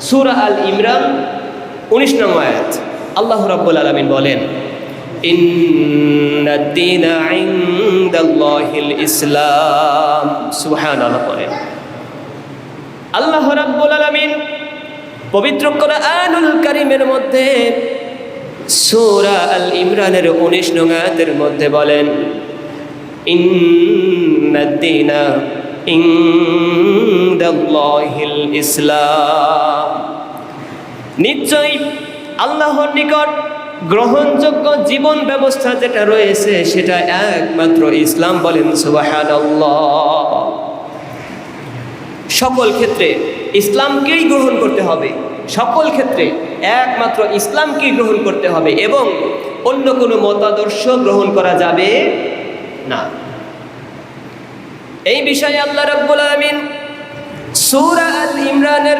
সূরা আল ইমরান 19 নং আয়াত। আল্লাহ রাব্বুল আলামিন বলেন, ইন্নাদ-দীনা ইনদাল্লাহিল ইসলাম। সুবহানাল্লাহ বলেন। আল্লাহ রাব্বুল আলামিন পবিত্র কোরআনুল কারীমের মধ্যে সূরা আল ইমরানের 19 নং আয়াতের মধ্যে বলেন, ইন্নাদ-দীনা ইনদাল্লাহিল ইসলাম। নিশ্চয়ই আল্লাহর নিকট গ্রহণযোগ্য জীবন ব্যবস্থা যেটা রয়েছে সেটা একমাত্র ইসলাম। বলেন সুবহানাল্লাহ। সকল ক্ষেত্রে ইসলামকেই গ্রহণ করতে হবে, সকল ক্ষেত্রে একমাত্র ইসলামকেই গ্রহণ করতে হবে এবং অন্য কোনো মতাদর্শ গ্রহণ করা যাবে না। এই বিষয়ে আল্লাহ রাব্বুল আলামিন সূরা আল ইমরানের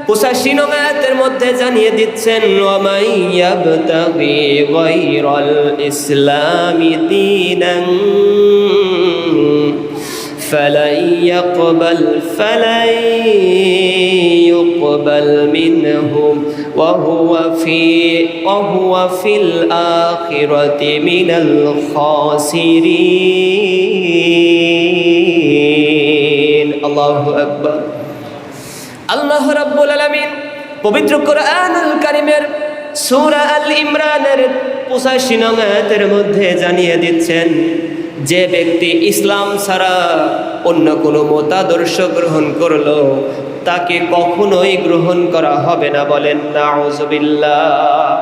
85 নং আয়াতের মধ্যে জানিয়ে দিচ্ছেন, ওয়া মান ইয়াবতাগি গায়রাল ইসলামি দীনান فلن يقبل منه وهو في الآخرة من الخاسرين। الله أكبر। আল্লাহ রাব্বুল আলামিন পবিত্র কোরআনুল কারীমের সূরা আল ইমরানের 85 নং আয়াতের মধ্যে জানিয়ে দিচ্ছেন, যে ব্যক্তি ইসলাম ছাড়া অন্য কোনো মতাদর্শ গ্রহণ করলো তাকে কখনোই গ্রহণ করা হবে না। বলেন নাউযুবিল্লাহ।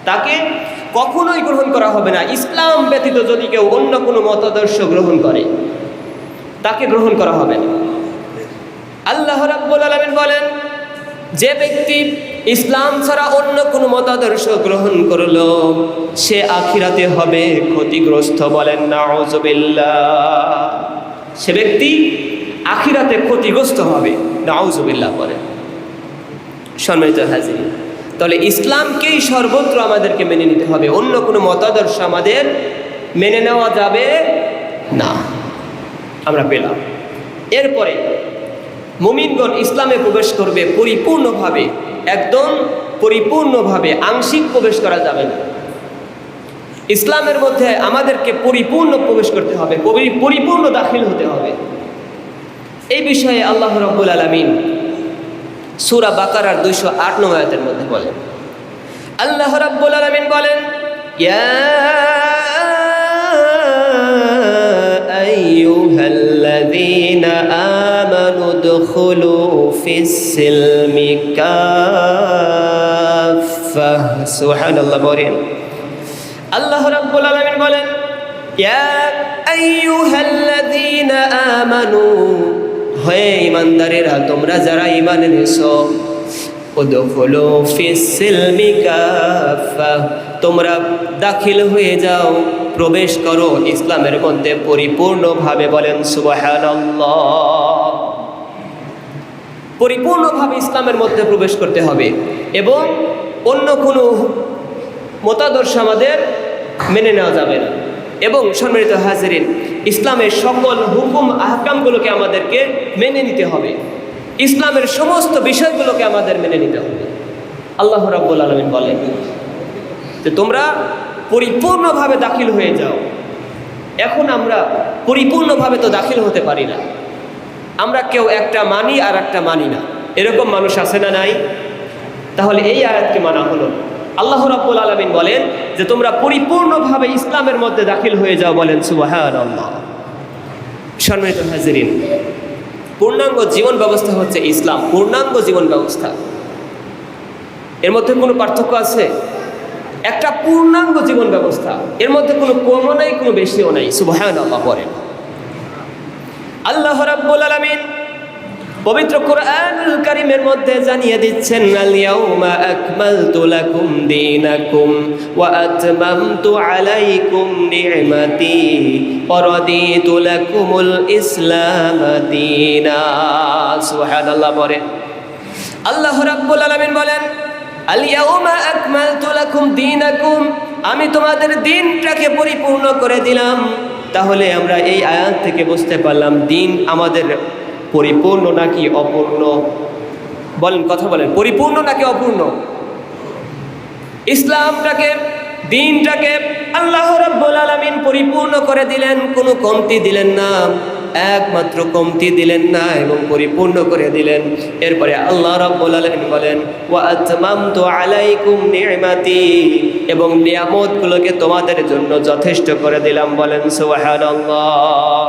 তাকে কখনোই গ্রহণ করা হবে না। ইসলাম ব্যতীত যদি কেউ অন্য কোনো মতাদর্শ গ্রহণ করে তাকে গ্রহণ করা হবে না। আল্লাহ রাব্বুল আলামিন বলেন, যে ব্যক্তি ইসলাম ছাড়া অন্য কোনো মতাদর্শ গ্রহণ করলো সে আখিরাতে হবে ক্ষতিগ্রস্ত। বলেন নাউযুবিল্লাহ। সে ব্যক্তি আখিরাতে ক্ষতিগ্রস্ত হবে। নাউযুবিল্লাহ বলেন। সম্মানিত হাজিরিন, তাহলে ইসলামকেই সর্বত্র আমাদেরকে মেনে নিতে হবে, অন্য কোনো মতাদর্শ আমাদের মেনে নেওয়া যাবে না। আমরা পেলাম। এরপরে মুমিনগণ ইসলামে প্রবেশ করবে পরিপূর্ণভাবে, একদম পরিপূর্ণভাবে, আংশিক প্রবেশ করা যাবে না। ইসলামের মধ্যে আমাদেরকে পরিপূর্ণ প্রবেশ করতে হবে, পরিপূর্ণ দাখিল হতে হবে। এই বিষয়ে আল্লাহ রাব্বুল আলামিন সূরা বাকারার 208 নং আয়াতের মধ্যে বলেন, আল্লাহ রাব্বুল আলামিন বলেন, ইয়া আইয়ুহাল্লাযীনা আমানু উদখুলু ফিস-সিলমি কাফা। সুবহানাল্লাহ বলেন। আল্লাহ রাব্বুল আলামিন বলেন, ইয়া আইয়ুহাল্লাযীনা আমানু, হে ঈমানদারেরা, তোমরা যারা ঈমান এনেছো, উদখুলু ফিস-সিলমি কাফা, তোমরা দাখিল হয়ে যাও, প্রবেশ করো ইসলামের মধ্যে পরিপূর্ণভাবে। বলেন সুবহানাল্লাহ। পরিপূর্ণভাবে ইসলামের মধ্যে প্রবেশ করতে হবে এবং অন্য কোনো মতাদর্শ আমাদের মেনে নেওয়া যাবে না। এবং সম্মানিত হাজিরিন, ইসলামের সকল হুকুম আহকামগুলোকে আমাদেরকে মেনে নিতে হবে, ইসলামের সমস্ত বিষয়গুলোকে আমাদের মেনে নিতে হবে। আল্লাহ রাব্বুল আলামিন বলেন যে তোমরা পরিপূর্ণভাবে দাখিল হয়ে যাও। এখন আমরা পরিপূর্ণভাবে তো দাখিল হতে পারি না, আমরা কেউ একটা মানি আর একটা মানি না, এরকম মানুষ আছে না নাই? তাহলে এই আয়াতকে মানা হলো। আল্লাহ রাব্বুল আলামিন বলেন যে তোমরা পরিপূর্ণভাবে ইসলামের মধ্যে দাখিল হয়ে যাও। বলেন সুবহানাল্লাহ। সম্মানিত হাজিরিন, পূর্ণাঙ্গ জীবন ব্যবস্থা হচ্ছে ইসলাম, পূর্ণাঙ্গ জীবন ব্যবস্থা। এর মধ্যে কোনো পার্থক্য আছে? একটা পূর্ণাঙ্গ জীবন ব্যবস্থা, এর মধ্যে কোনো কমও নাই, কোনো বেশিও নাই। সুবহানাল্লাহ বলেন। আল্লাহ রাব্বুল আলামিন পবিত্র কোরআনুল কারীমের মধ্যে জানিয়ে দিচ্ছেন, আল ইয়াউমা আকমালতু লাকুম দীনাকুম ওয়া আতমামতু আলাইকুম নি'মাতি ওয়া রাদিতু লাকুমুল ইসলাম দীনা। সুবহানাল্লাহ বলেন। আল্লাহ রাব্বুল আলামিন বলেন, আল ইয়াউমা আকমালতু লাকুম দীনাকুম, আমি তোমাদের দিনটাকে পরিপূর্ণ করে দিলাম। তাহলে আমরা এই আয়াত থেকে বুঝতে পারলাম দিন আমাদের পরিপূর্ণ নাকি অপূর্ণ। বলেন, কথা বলেন, পরিপূর্ণ নাকি অপূর্ণ? ইসলামটাকে, দ্বীনটাকে আল্লাহ রাব্বুল আলামিন পরিপূর্ণ করে দিলেন, কোনো কমতি দিলেন না, একমাত্র কমতি দিলেন না এবং পরিপূর্ণ করে দিলেন। এরপরে আল্লাহ রাব্বুল আলামিন বলেন, ওয়া আতমামতু আলাইকুম নি'মাতি, এবং নিয়ামতগুলোকে তোমাদের জন্য যথেষ্ট করে দিলাম। বলেন সুবহানাল্লাহ।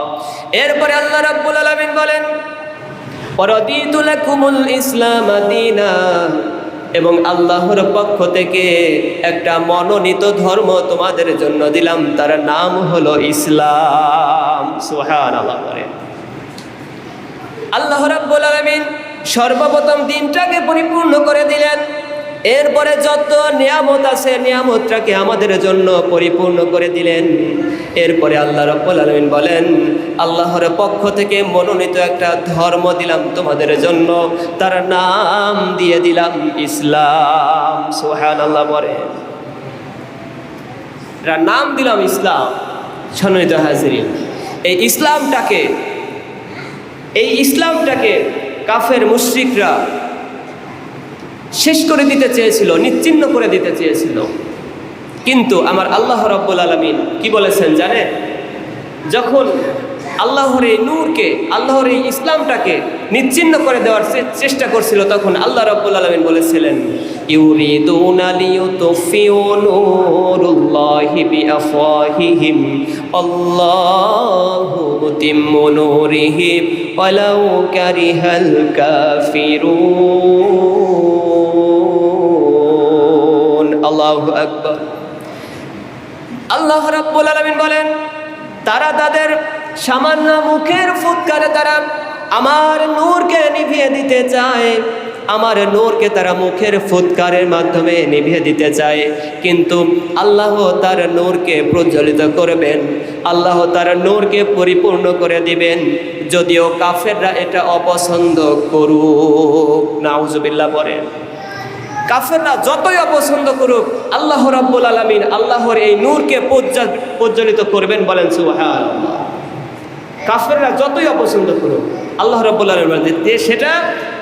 এরপরে আল্লাহ রাব্বুল আলামিন বলেন, ওয়া রাদিতু লাকুমুল ইসলাম দীনা, এবং আল্লাহর পক্ষ থেকে একটা মনোনীত ধর্ম তোমাদের জন্য দিলাম, তার নাম হলো ইসলাম। সুবহানাল্লাহ। আল্লাহ রাব্বুল আলামিন সর্বপ্রথম দিনটাকে পরিপূর্ণ করে দিলেন, এরপরে যত নিয়ামত আছে নিয়ামতটাকে আমাদের জন্য পরিপূর্ণ করে দিলেন। এরপরে আল্লাহ রাব্বুল আলামিন বলেন, আল্লাহর পক্ষ থেকে মনোনীত একটা ধর্ম দিলাম তোমাদের জন্য, তার নাম দিয়ে দিলাম ইসলাম। সুবহানাল্লাহ। বলে তার নাম দিলাম ইসলাম। সম্মানিত হাজিরিন, এই ইসলামটাকে কাফের মুশরিকরা শেষ করে দিতে চেয়েছিল, নিশ্চিহ্ন করে দিতে চেয়েছিল। কিন্তু আমার আল্লাহ রাব্বুল আলামিন কি বলেছেন জানেন? যখন আল্লাহর এই নূরকে, আল্লাহর এই ইসলামটাকে নিশ্চিহ্ন করে দেওয়ার চেষ্টা করছিল, তখন আল্লাহ রাব্বুল আলামিন বলেছিলেন, ইউরিদুনা লিয়ুতফিউ নূরুল্লাহি বিআফওয়াহিহিম আল্লাহু মুতিম্মু নূরিহি ওয়ালাউ কারিহাল কাফিরুন। আল্লাহু আকবার। আল্লাহ রাব্বুল আলামিন বলেন, তারা তাদের সামান্য মুখের ফুৎকারে তারা আমার নূরকে নিভিয়ে দিতে চায়, আমার নূরকে তারা মুখের ফুৎকারের মাধ্যমে নিভিয়ে দিতে চায়, কিন্তু আল্লাহ তার নূরকে প্রজ্বলিত করবেন, আল্লাহ তার নূরকে পরিপূর্ণ করে দিবেন, যদিও কাফেররা এটা অপছন্দ করুক। নাউজুবিল্লাহ। পড়ে কাফেররা যতই অপছন্দ করুক, আল্লাহ রাব্বুল আলামিন আল্লাহর এই নূরকে প্রজ্বলিত করবেন। বলেন সুবহানাল্লাহ। কাফেররা যতই অপছন্দ করুক, আল্লাহ রাব্বুল আলামিন বলেন সেটা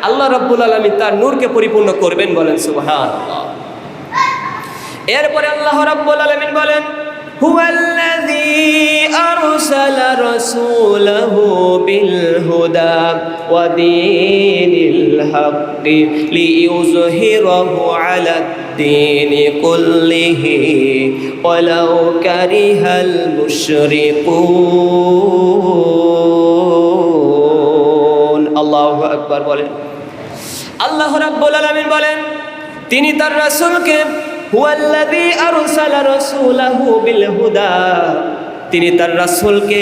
আল্লাহ রাব্বুল আলামিন তার নূরকে পরিপূর্ণ করবেন। বলেন সুবহানাল্লাহ। এরপরে আল্লাহ রাব্বুল আলামিন বলেন, হুয়াল্লাযী আরসালা রাসূলাহু বিল হুদা ওয়া দীনিল হাক্কি লিইয়ুযহিরাহু আলাদ দীনি কুল্লিহি ওয়ালাউ কারিহাল মুশরিকুন। আল্লাহু আকবার। বলেন আল্লাহ রাব্বুল আলামিন বলেন, তিনি তার রাসূলকে, হুয়াল্লাযী আরসালা রাসূলাহু বিল হুদা, তিনি তার রাসূলকে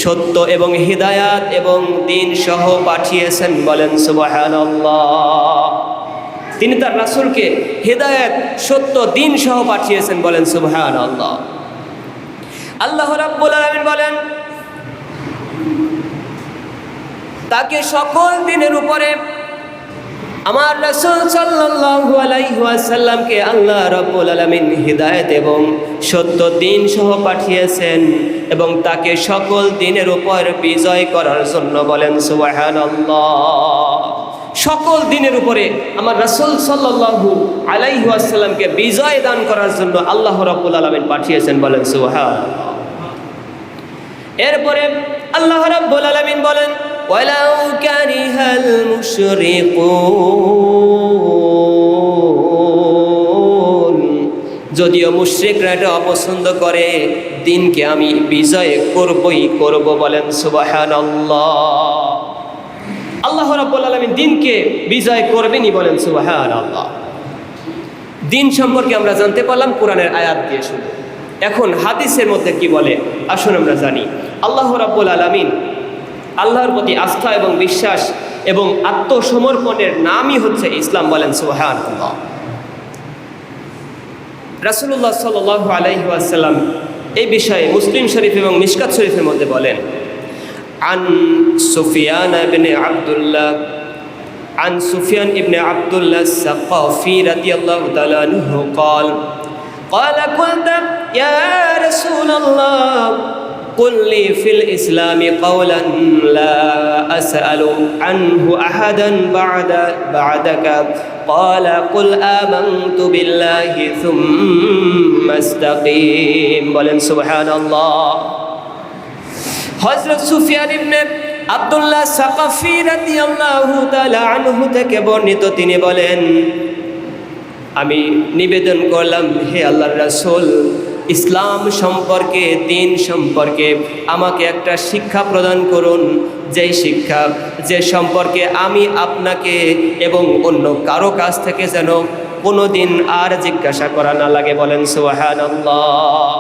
সত্য এবং হিদায়াত এবং দ্বীন সহ পাঠিয়েছেন। বলেন সুবহানাল্লাহ। তিনি তার রাসূলকে হিদায়াত, সত্য, দ্বীন সহ পাঠিয়েছেন। বলেন সুবহানাল্লাহ। আল্লাহ রাব্বুল আলামিন বলেন, তাকে সকল দিনের উপরে আমার রাসূল সাল্লাল্লাহু আলাইহি ওয়াসাল্লামকে আল্লাহ রাব্বুল আলামিন হিদায়াত এবং সত্য দ্বীন সহ পাঠিয়েছেন এবং তাকে সকল দিনের উপর বিজয় করার জন্য। বলেন সুবহানাল্লাহ। সকল দিনের উপরে আমার রাসূল সাল্লাল্লাহু আলাইহি ওয়াসাল্লামকে বিজয় দান করার জন্য আল্লাহ রাব্বুল আলামিন পাঠিয়েছেন। বলেন সুবহানাল্লাহ। এরপরে আল্লাহ রাব্বুল আলামিন বলেন, ওয়ালাউ কারিহাল মুশরিকুন, যদিও মুশরিকরা এটা অপছন্দ করে, দ্বীনকে আমি বিজয় করবই করব। বলেন সুবহানাল্লাহ। আল্লাহ রাব্বুল আলামিন দ্বীনকে বিজয় করবেনই। বলেন সুবহানাল্লাহ। দ্বীন সম্পর্কে আমরা জানতে পারলাম কোরআনের আয়াত দিয়ে শুনে। এখন হাদিসের মধ্যে কি বলে আসুন আমরা জানি। আল্লাহ রাব্বুল আলামিন, আল্লাহর প্রতি আস্থা এবং বিশ্বাস এবং আত্মসমর্পণের নামই হচ্ছে ইসলাম। বলেন সুবহানাল্লাহ। রাসূলুল্লাহ সাল্লাল্লাহু আলাইহি ওয়াসাল্লাম এই বিষয়ে মুসলিম শরীফ এবং মিশকাত শরীফের মধ্যে বলেন, আন সুফিয়ান ইবনে আব্দুল্লাহ عن سفيان بن عبد الله الثقفي رضي الله تعالى عنه قال قلت يا رسول الله قل لي في الإسلام قولا لا أسأل عنه أحدا بعدك قال قل آمنت بالله ثم استقيم বলেন সুবহানাল্লাহ। হযরত সুফিয়ান ইবনে আব্দুল্লাহ সাকাফি রাদিয়াল্লাহু তাআলা আনহু থেকে বর্ণিত, তিনি বলেন, আমি নিবেদন করলাম, হে আল্লাহর রাসূল, ইসলাম সম্পর্কে, দ্বীন সম্পর্কে আমাকে একটা শিক্ষা প্রদান করুন, যেই শিক্ষা, যে সম্পর্কে আমি আপনাকে এবং অন্য কারো কাছ থেকে যেন কোনো দিন আর জিজ্ঞাসা করা না লাগে। বলেন সুবহানাল্লাহ।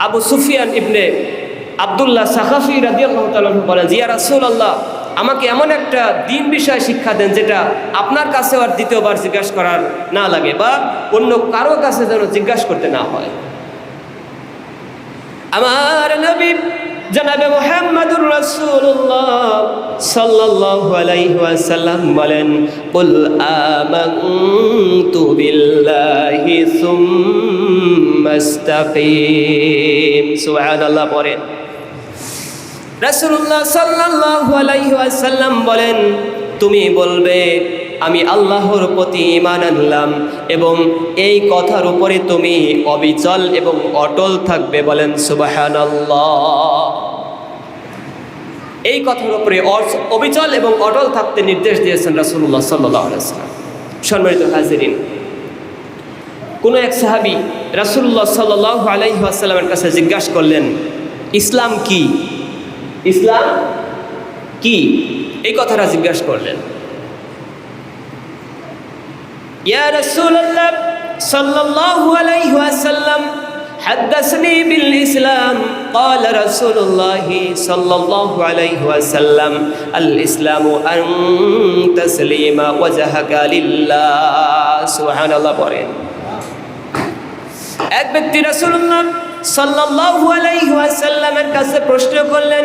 আবু সুফিয়ান ইবনে আব্দুল্লাহ সাকাফি রাদিয়াল্লাহু তাআলা বলেন, ইয়া রাসূলুল্লাহ, আমাকে এমন একটা দ্বীন বিষয় শিক্ষা দেন যেটা আপনার কাছে আর দ্বিতীয়বার জিজ্ঞাসা করার না লাগে, বা অন্য কারো কাছে যেন জিজ্ঞাসা করতে না হয়। আমার নবী জনাবে মুহাম্মদুর রাসূলুল্লাহ সাল্লাল্লাহু আলাইহি ওয়াসাল্লাম বলেন, কুল আমানতু বিল্লাহি সুম্মা ইসতাকিম। সুবহানাল্লাহ পড়েন। রাসূলুল্লাহ সাল্লাল্লাহু আলাইহি ওয়াসাল্লাম বলেন, তুমি বলবে আমি আল্লাহর প্রতি ঈমান আনলাম এবং এই কথার উপরে তুমি অবিচল এবং অটল থাকবে। বলেন সুবহানাল্লাহ। এই কথার উপরে অবিচল এবং অটল থাকতে নির্দেশ দিয়েছেন রাসূলুল্লাহ সাল্লাল্লাহু আলাইহি ওয়াসাল্লাম। সম্মানিত হাজিরিন, কোন এক সাহাবী রাসূলুল্লাহ সাল্লাল্লাহু আলাইহি ওয়াসাল্লামের কাছে জিজ্ঞাসা করলেন, ইসলাম কি? ইসলাম কি? এই কথাটা জিজ্ঞাসা করলেন। ইয়া রাসূলুল্লাহ সাল্লাল্লাহু আলাইহি ওয়াসাল্লাম হাদাসনি বিল ইসলাম। قال رسول الله صلى الله عليه وسلم الاسلام ان تسلم وجهك لله। সুবহানাল্লাহ পড়েন। এক ব্যক্তি রাসূলুল্লাহ সাল্লাল্লাহু আলাইহি ওয়াসাল্লামের কাছে প্রশ্ন করলেন,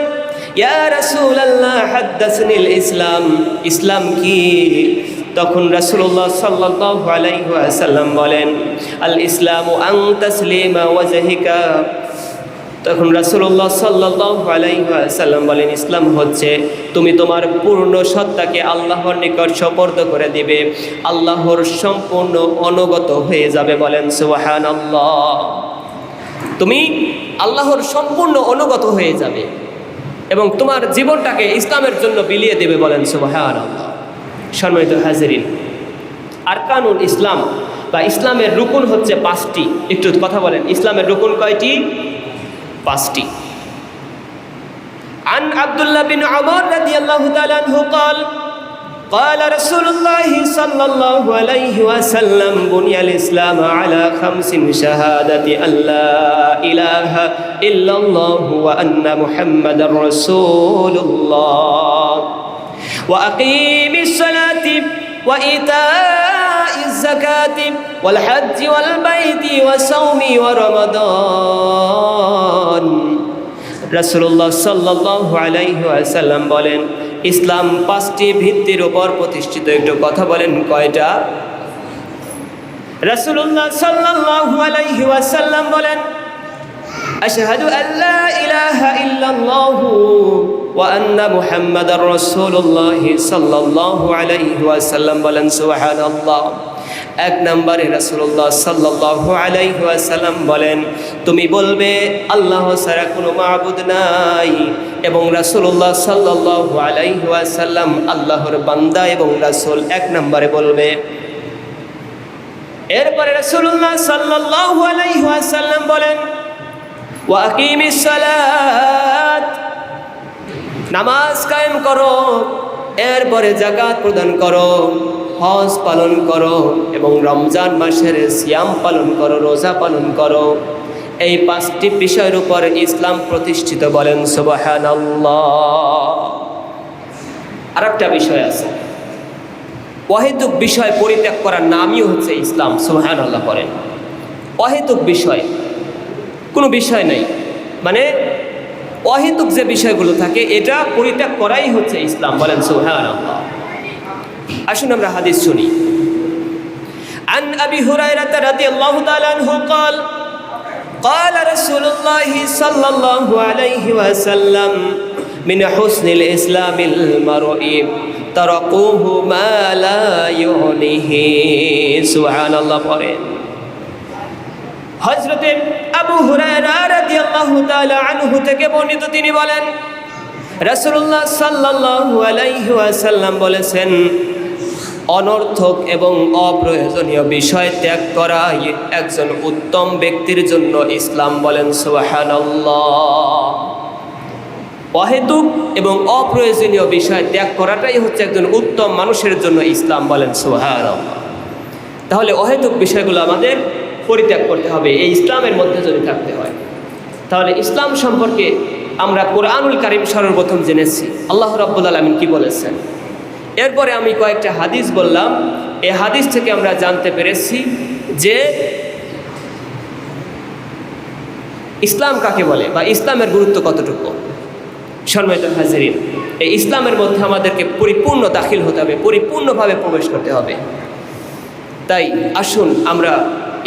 ইয়া রাসূলুল্লাহ হাদাসনিল ইসলাম, ইসলাম কি? তখন রাসূলুল্লাহ সাল্লাল্লাহু আলাইহি ওয়াসাল্লাম বলেন, আল ইসলামু আন তাসলিমা ওয়াজহিকা। তখন রাসূলুল্লাহ সাল্লাল্লাহু আলাইহি ওয়াসাল্লাম বলেন, ইসলাম হচ্ছে তুমি তোমার পূর্ণ সত্তাকে আল্লাহর নিকট সুপর্দ করে দিবে, আল্লাহর সম্পূর্ণ অনুগত হয়ে যাবে। বলেন সুবহানাল্লাহ। তুমি আল্লাহর সম্পূর্ণ অনুগত হয়ে যাবে এবং তোমার জীবনটাকে ইসলামের জন্য বিলিয়ে দেবে। বলেন সুবহানাল্লাহ। সম্মানিত হাজিরিন, আরকানুল ইসলাম বা ইসলামের রুকুন হচ্ছে 5টি। একটু কথা বলেন, ইসলামের রুকুন কয়টি? 5টি। আন আব্দুল্লাহ বিন উমর রাদিয়াল্লাহু তাআলা আনহু قال قال رسول الله صلى الله عليه وسلم بني الإسلام على 5 شهادة أن لا إله إلا الله وأن محمد رسول الله وأقيم الصلاة وإيتاء الزكاة والحج والبيت وصوم ورمضان। রাসূলুল্লাহ সাল্লাল্লাহু আলাইহি ওয়াসাল্লাম বলেন, ইসলাম 5টি ভিত্তির উপর প্রতিষ্ঠিত। একটু কথা বলেন, কয়টা? রাসূলুল্লাহ সাল্লাল্লাহু আলাইহি ওয়াসাল্লাম বলেন, আশহাদু আল্লা ইলাহা ইল্লাল্লাহু ওয়া আন্না মুহাম্মাদার রাসূলুল্লাহ সাল্লাল্লাহু আলাইহি ওয়াসাল্লাম। বলেন সুবহানাল্লাহ। 1 নম্বরে রাসূলুল্লাহ সাল্লাল্লাহু আলাইহি ওয়াসাল্লাম বলেন, তুমি বলবে আল্লাহ ছাড়া কোনো মাবুদ নাই এবং রাসূলুল্লাহ সাল্লাল্লাহু আলাইহি ওয়াসাল্লাম আল্লাহর বান্দা এবং রাসূল। 1 নম্বরে বলবে। এরপরে রাসূলুল্লাহ সাল্লাল্লাহু আলাইহি ওয়াসাল্লাম বলেন, ওয়া আকিমিস সালাত, নামাজ কায়েম করো, এরপরে যাকাত প্রদান করো, হজ পালন করো এবং রমজান মাসের সিয়াম পালন করো, রোজা পালন করো। এই 5টি বিষয়ের উপর ইসলাম প্রতিষ্ঠিত। বলেন সুবহানাল্লাহ। আরেকটা বিষয় আছে, অহেতুক বিষয় পরিত্যাগ করার নামই হচ্ছে ইসলাম। সুবহানাল্লাহ করেন। অহেতুক বিষয়, কোনো বিষয় নাই, মানে অহেতুক যে বিষয়গুলো থাকে এটা পরিত্যাগ করাই হচ্ছে ইসলাম। বলেন সুবহানাল্লাহ। আসুন আমরা হাদিস শুনি। আন আবি হুরায়রা রাদিয়াল্লাহু তাআলা আনহু قال قال رسول الله صلى الله عليه وسلم من حسن الإسلام المرء تركوه ما لا يعنيه سبحان الله পড়েন হযরতে আবু হুরায়রা রাদিয়াল্লাহু তাআলা আনহু থেকে বর্ণিত তিনি বলেন রাসূলুল্লাহ সাল্লাল্লাহু আলাইহি ওয়াসাল্লাম বলেছেন অনর্থক এবং অপ্রয়োজনীয় বিষয় ত্যাগ করা একজন উত্তম ব্যক্তির জন্য ইসলাম বলেন সুবহানাল্লাহ অহেতুক এবং অপ্রয়োজনীয় বিষয় ত্যাগ করাটাই হচ্ছে একজন উত্তম মানুষের জন্য ইসলাম বলেন সুবহানাল্লাহ তাহলে অহেতুক বিষয়গুলো আমাদের পরিত্যাগ করতে হবে এই ইসলামের মধ্যে যদি থাকতে হয় তাহলে ইসলাম সম্পর্কে আমরা কোরআনুল কারীম সর্বপ্রথম জেনেছি আল্লাহ রাব্বুল আলামিন কি বলেছেন এরপরে আমি কয়েকটা হাদিস বললাম এই হাদিস থেকে আমরা জানতে পেরেছি যে ইসলাম কাকে বলে বা ইসলামের গুরুত্ব কতটুকু সম্মানিত হাজিরিন এই ইসলামের মধ্যে আমাদেরকে পরিপূর্ণ দাখিল হতে হবে পরিপূর্ণভাবে প্রবেশ করতে হবে তাই আসুন আমরা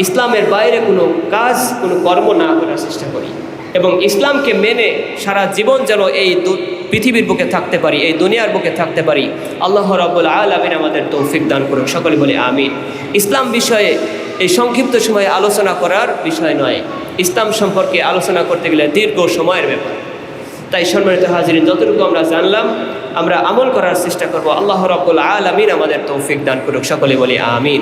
ইসলামের বাইরে কোনো কাজ কোনো কর্ম না করার চেষ্টা করি এবং ইসলামকে মেনে সারা জীবন যেন এই পৃথিবীর বুকে থাকতে পারি এই দুনিয়ার বুকে থাকতে পারি আল্লাহ রাব্বুল আলামিন আমাদের তৌফিক দান করুন সকলে বলে আমিন ইসলাম বিষয়ে এই সংক্ষিপ্ত সময়ে আলোচনা করার বিষয় নয় ইসলাম সম্পর্কে আলোচনা করতে গেলে দীর্ঘ সময়ের ব্যাপার তাই সম্মানিত হাজিরিন যতটুকু আমরা জানলাম আমরা আমল করার চেষ্টা করব আল্লাহ রাব্বুল আলামিন আমাদের তৌফিক দান করুন সকলে বলে আমিন